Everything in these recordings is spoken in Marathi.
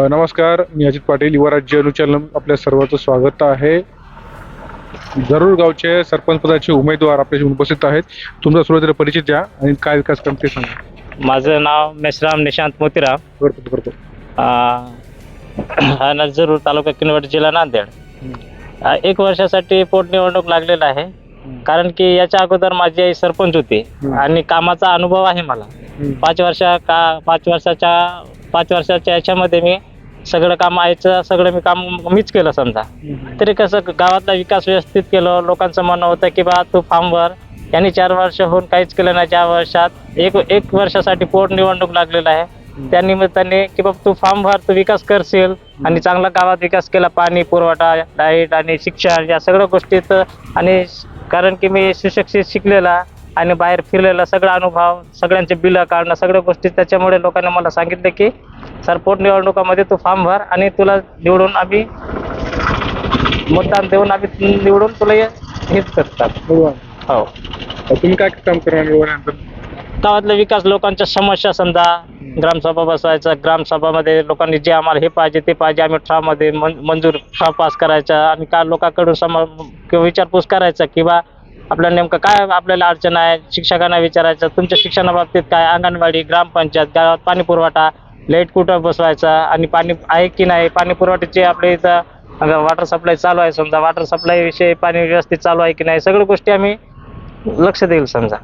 नमस्कार, मी अजित पाटील, युवा राज्य अनुचलन आपल्या सर्वांचं स्वागत आहे. जरूर गावचे सरपंच पदाचे उमेदवार आपल्याशी उपस्थित आहेत. तुमचा सुरुवातीला परिचय द्या आणि काय विकास काम ते सांगा. माझं नाव मेश्राम निशांत मोतीराम. करतो. हा जरूर तालुका किनवट जिल्हा नांदेड. 1 वर्षासाठी पोटनिवडणूक लागलेला आहे. कारण की याच्या अगोदर माझी आई सरपंच होती आणि कामाचा अनुभव आहे मला. 5 वर्षाच्या याच्यामध्ये मी सगळं काम आईचं सगळं काम मीच केलं समजा. तरी कसं गावातला विकास व्यवस्थित केलं. लोकांचं म्हणणं होतं की बा तू फॉर्म भर. यांनी 4 वर्ष होऊन काहीच केलं नाही. 4 वर्षात एक वर्षासाठी पोटनिवडणूक लागलेला आहे. त्या निमित्ताने की बाबा तू फॉर्म भर, तू विकास करशील आणि चांगला गावात विकास केला. पाणी पुरवठा, लाईट आणि शिक्षण या सगळ्या गोष्टीत. आणि कारण की मी सुशिक्षित शिकलेला आणि बाहेर फिरलेला सगळा अनुभव, सगळ्यांचे बिलं काढणं, सगळ्या गोष्टी. त्याच्यामुळे लोकांनी मला सांगितलं की सर पोटनिवडणुकामध्ये तू फॉर्म भर आणि तुला निवडून आम्ही मतदान देऊन आम्ही निवडून तुला हेच करतात. हो. तुम्ही काय काम करणार निवडल्यानंतर? गावातला विकास, लोकांच्या समस्या समजा, ग्रामसभा बसवायचा. ग्रामसभामध्ये लोकांनी जे आम्हाला हे पाहिजे ते पाहिजे आम्ही ठरावमध्ये मंजूर ठराव पास करायचा आणि का लोकांकडून विचारपूस करायचा की बा आपल्याला नेमकं काय आपल्याला अडचण आहे. शिक्षकांना विचारायचं तुमच्या शिक्षणाबाबतीत काय, अंगणवाडी, ग्रामपंचायत, गावात पाणी पुरवठा, लाईट कुठं बसवायचा आणि पाणी आहे की नाही, पाणी पुरवठ्याचे आपल्या इथं वॉटर सप्लाय चालू आहे समजा, वॉटर सप्लाय विषयी पाणी व्यवस्थित चालू आहे की नाही, सगळ्या गोष्टी आम्ही लक्ष देईल समजा.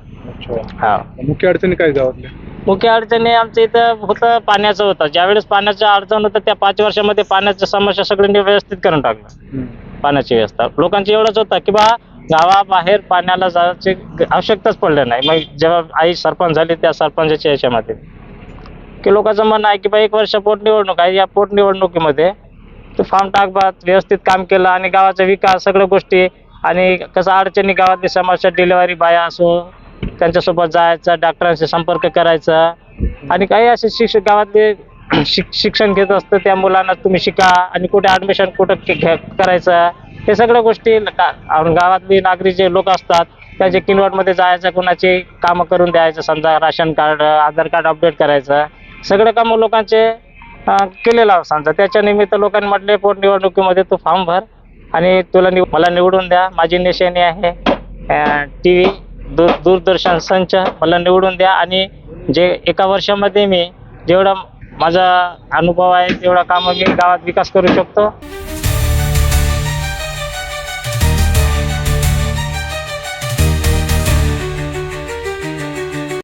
हा. मुख्य अडचणी काय गावातल्या? मुख्य अडचणी आमच्या इथं होतं पाण्याचं होतं. ज्यावेळेस पाण्याचं अडचण होतं त्या 5 वर्षामध्ये पाण्याच्या समस्या सगळ्यांनी व्यवस्थित करून टाकलं. पाण्याची व्यवस्था लोकांची एवढंच होतं की बा गावाबाहेर पाण्याला जायची आवश्यकताच पडली नाही. मग जेव्हा आई सरपंच झाली त्या सरपंचाच्या याच्यामध्ये की लोकांचं म्हणणं आहे की बा 1 वर्ष पोटनिवडणूक आहे. या पोटनिवडणुकीमध्ये तू फॉर्म टाक बा, व्यवस्थित काम केलं आणि गावाचा विकास सगळ्या गोष्टी. आणि कसं अडचणी गावातली समस्या, डिलिव्हरी बाया असो त्यांच्यासोबत जायचं, डॉक्टरांशी संपर्क करायचा आणि काही असे गावातले शिक्षण घेत असतं त्या मुलांना तुम्ही शिका आणि कुठे ॲडमिशन कुठं करायचं, हे सगळ्या गोष्टी. गावातली नागरिक जे लोक असतात त्याचे किनवटमध्ये जायचं, कोणाची कामं करून द्यायचं समजा, राशन कार्ड, आधार कार्ड अपडेट करायचं, सगळं कामं लोकांचे केलेलं समजा. त्याच्या निमित्त लोकांनी म्हटले पोटनिवडणुकीमध्ये तू फॉर्म भर आणि मला निवडून द्या. माझी निशाणी आहे TV, दूरदर्शन संच, मला निवडून द्या. आणि जे 1 वर्षामध्ये मी जेवढा माझा अनुभव आहे तेवढा कामं मी गावात विकास करू शकतो.